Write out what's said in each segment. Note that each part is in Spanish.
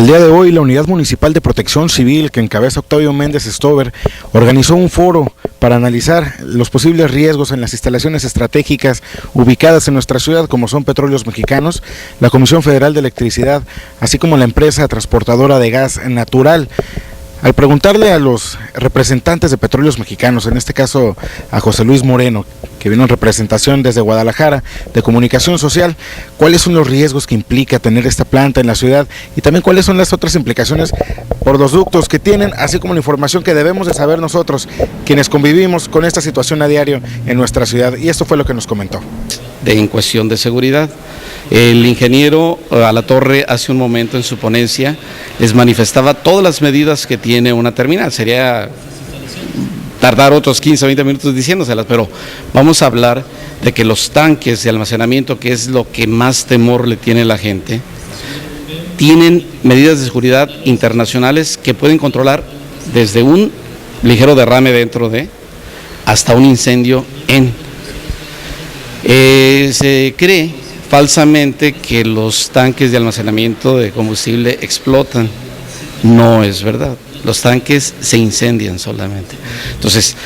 El día de hoy, la Unidad Municipal de Protección Civil, que encabeza Octavio Méndez Stover, organizó un foro para analizar los posibles riesgos en las instalaciones estratégicas ubicadas en nuestra ciudad, como son Petróleos Mexicanos, la Comisión Federal de Electricidad, así como la empresa transportadora de gas natural. Al preguntarle a los representantes de Petróleos Mexicanos, en este caso a José Luis Moreno, que vino en representación desde Guadalajara, de Comunicación Social, cuáles son los riesgos que implica tener esta planta en la ciudad y también cuáles son las otras implicaciones por los ductos que tienen, así como la información que debemos de saber nosotros, quienes convivimos con esta situación a diario en nuestra ciudad. Y esto fue lo que nos comentó. En cuestión de seguridad, el ingeniero Alatorre hace un momento en su ponencia les manifestaba todas las medidas que tiene una terminal. Sería tardar otros 15 o 20 minutos diciéndoselas, pero vamos a hablar de que los tanques de almacenamiento, que es lo que más temor le tiene la gente, tienen medidas de seguridad internacionales que pueden controlar desde un ligero derrame dentro de hasta un incendio en. Se cree falsamente que los tanques de almacenamiento de combustible explotan. No es verdad, los tanques se incendian solamente. Entonces,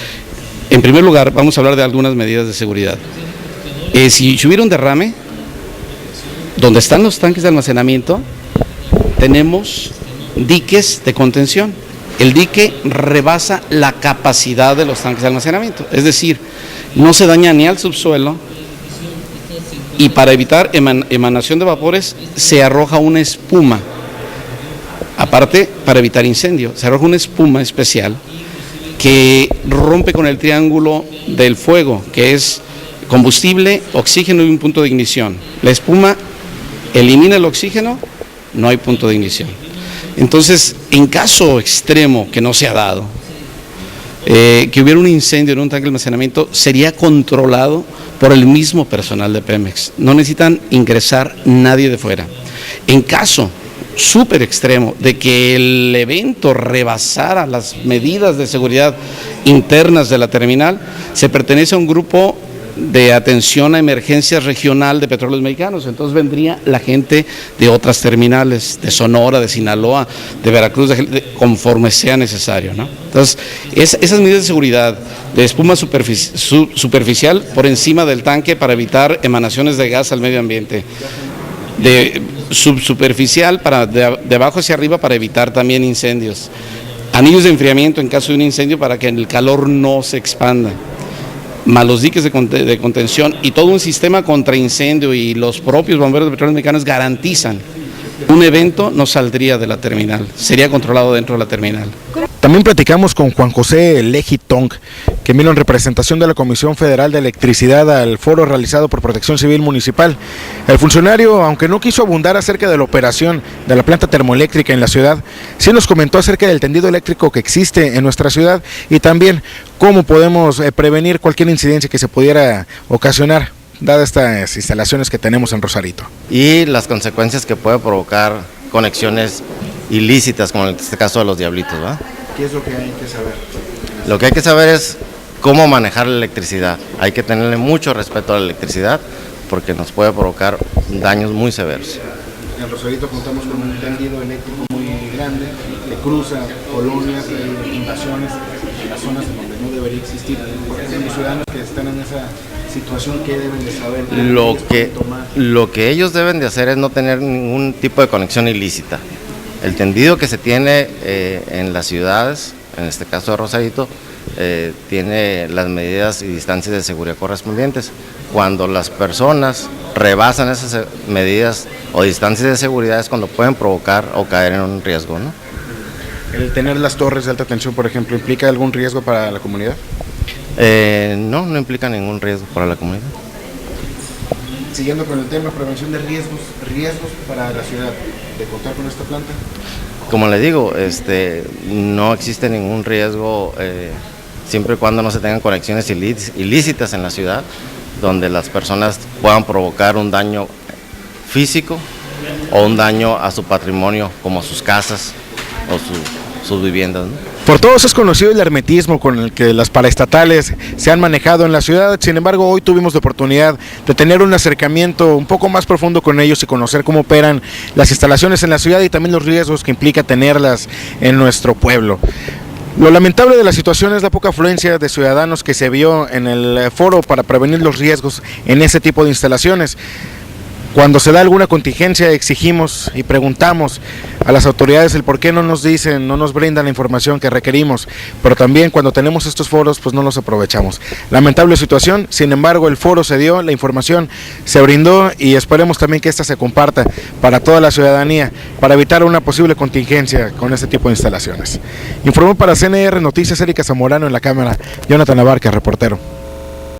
en primer lugar, vamos a hablar de algunas medidas de seguridad. Si hubiera un derrame, donde están los tanques de almacenamiento, tenemos diques de contención. El dique rebasa la capacidad de los tanques de almacenamiento, es decir, no se daña ni al subsuelo, y para evitar emanación de vapores se arroja una espuma. Aparte, para evitar incendio, se arroja una espuma especial que rompe con el triángulo del fuego, que es combustible, oxígeno y un punto de ignición. La espuma elimina el oxígeno, no hay punto de ignición. Entonces, en caso extremo que no se ha dado, que hubiera un incendio en un tanque de almacenamiento, sería controlado por el mismo personal de Pemex. No necesitan ingresar nadie de fuera. En caso súper extremo de que el evento rebasara las medidas de seguridad internas de la terminal, se pertenece a un grupo de atención a emergencias regional de Petróleos Mexicanos. Entonces vendría la gente de otras terminales, de Sonora, de Sinaloa, de Veracruz, conforme sea necesario, ¿no? Entonces, esas medidas de seguridad de espuma superficial por encima del tanque para evitar emanaciones de gas al medio ambiente, de subsuperficial de abajo hacia arriba para evitar también incendios, anillos de enfriamiento en caso de un incendio para que el calor no se expanda, más los diques de contención y todo un sistema contra incendio, y los propios bomberos de Petróleos Mexicanos garantizan un evento no saldría de la terminal, sería controlado dentro de la terminal. También platicamos con Juan José Leji Tong, que vino en representación de la Comisión Federal de Electricidad al foro realizado por Protección Civil Municipal. El funcionario, aunque no quiso abundar acerca de la operación de la planta termoeléctrica en la ciudad, sí nos comentó acerca del tendido eléctrico que existe en nuestra ciudad y también cómo podemos prevenir cualquier incidencia que se pudiera ocasionar, dadas estas instalaciones que tenemos en Rosarito. Y las consecuencias que puede provocar conexiones ilícitas, como en este caso de los Diablitos, ¿verdad? ¿Qué es lo que hay que saber? Lo que hay que saber es cómo manejar la electricidad. Hay que tenerle mucho respeto a la electricidad porque nos puede provocar daños muy severos. En Rosarito contamos con un tendido eléctrico muy grande que cruza colonias, invasiones en las zonas donde no debería existir. Los ciudadanos que están en esa situación, ¿qué deben de saber? Lo que ellos deben de hacer es no tener ningún tipo de conexión ilícita. El tendido que se tiene en las ciudades, en este caso de Rosarito, tiene las medidas y distancias de seguridad correspondientes. Cuando las personas rebasan esas medidas o distancias de seguridad es cuando pueden provocar o caer en un riesgo, ¿no? ¿El tener las torres de alta tensión, por ejemplo, implica algún riesgo para la comunidad? No implica ningún riesgo para la comunidad. Siguiendo con el tema, prevención de riesgos para la ciudad, de contar con esta planta. Como le digo, no existe ningún riesgo siempre y cuando no se tengan conexiones ilícitas en la ciudad, donde las personas puedan provocar un daño físico o un daño a su patrimonio, como sus casas o sus viviendas, ¿no? Por todos es conocido el hermetismo con el que las paraestatales se han manejado en la ciudad. Sin embargo, hoy tuvimos la oportunidad de tener un acercamiento un poco más profundo con ellos y conocer cómo operan las instalaciones en la ciudad y también los riesgos que implica tenerlas en nuestro pueblo. Lo lamentable de la situación es la poca afluencia de ciudadanos que se vio en el foro para prevenir los riesgos en ese tipo de instalaciones. Cuando se da alguna contingencia exigimos y preguntamos a las autoridades el por qué no nos dicen, no nos brindan la información que requerimos, pero también cuando tenemos estos foros pues no los aprovechamos. Lamentable situación, sin embargo el foro se dio, la información se brindó y esperemos también que esta se comparta para toda la ciudadanía para evitar una posible contingencia con este tipo de instalaciones. Informó para CNR Noticias Erika Zamorano, en la cámara Jonathan Abarca, reportero.